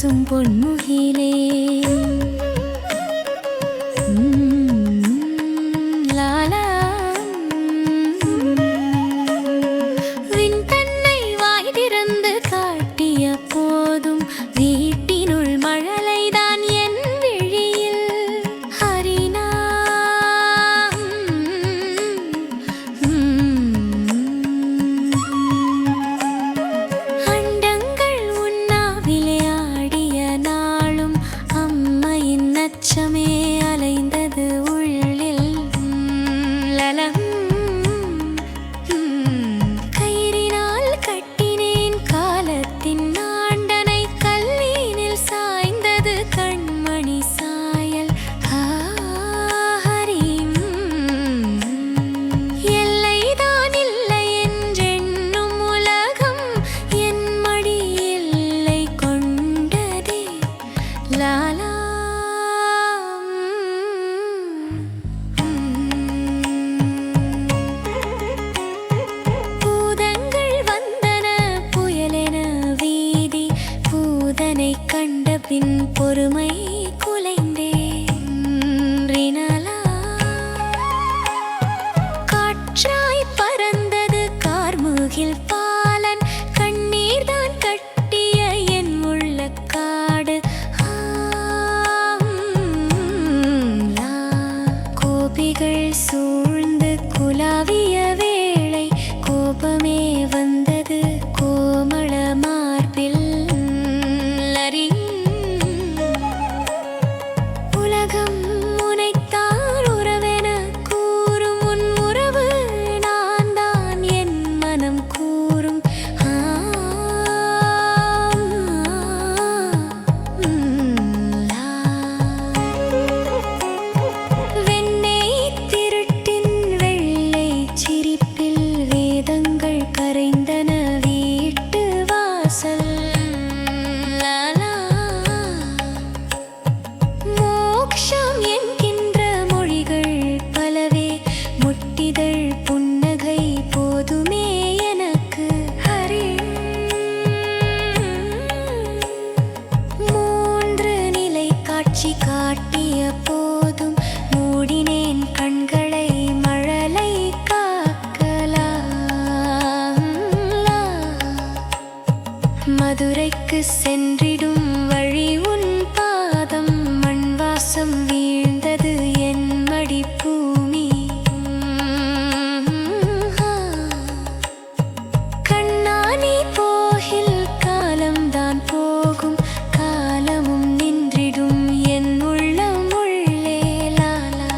பேசும் பொன்முகிலே லாலா விண் தன்னை வாய் திறந்து காட்டிய போதும் வீட்டினுள் மழலைதான் என் விழியில் ஹரினா அண்டங்கள் உண்ணா விளையாடிய நாளும் அம்மையின் அச்சமே அலைந்தது உள்ளில் லலம் கயிறினால் கட்டினேன் காலத்தின் ஆண்டனை கல்லீனில் சாய்ந்தது கண்மணி சாயல் ஹரி எல்லைதான் இல்லை என்றென்னும் உலகம் என் மடி எல்லை கொண்டதே லாலா பூதங்கள் வந்தன புயலென வீதி பூதனை கண்ட பின் பொறுமை குலைந்தே ரினலா காற்றாய் பறந்தது கார்முகில் பாலன் கண்ணீர்தான் கட்டிய என் உள்ளக்காடு கோபிகள் சூழ்ந்து குலாவிய வேளை கோபமே வந்தது கோமள மார்பில் லரி உலகம் உனைத்தான் உறவென கூறும் உன் உறவு நான் தான் என் மனம் கூறும் வெண்ணெய் திருட்டின் வெள்ளை சிரிப்பில் வேதங்கள் கரைந்தன வீட்டு வாசல் லாலா மோக்ஷம் என்கின்ற மொழிகள் பலவே முட்டிதழ் புன்னகை போதுமே எனக்கு ஹரி மூன்று நிலை காட்சி காட்டிய போதும் மூடினேன் கண்களை மழலை காக்கலாம் மதுரைக்கு சென்றிடும் வழி உன் பாதம் மண் வாசம் வீழ்ந்தது என் மடி பூமி கண்ணானி போகில் காலம்தான் போகும் காலமும் நின்றிடும் என் உள்ளம் உள்ளே லாலா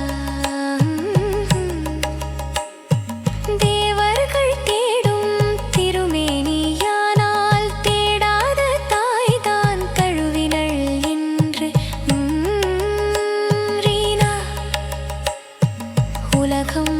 தேவர்கள் தேடும் திருமேனியானால் தேடாத தாய்தான் தழுவினள் என்று ரீனா உலகம்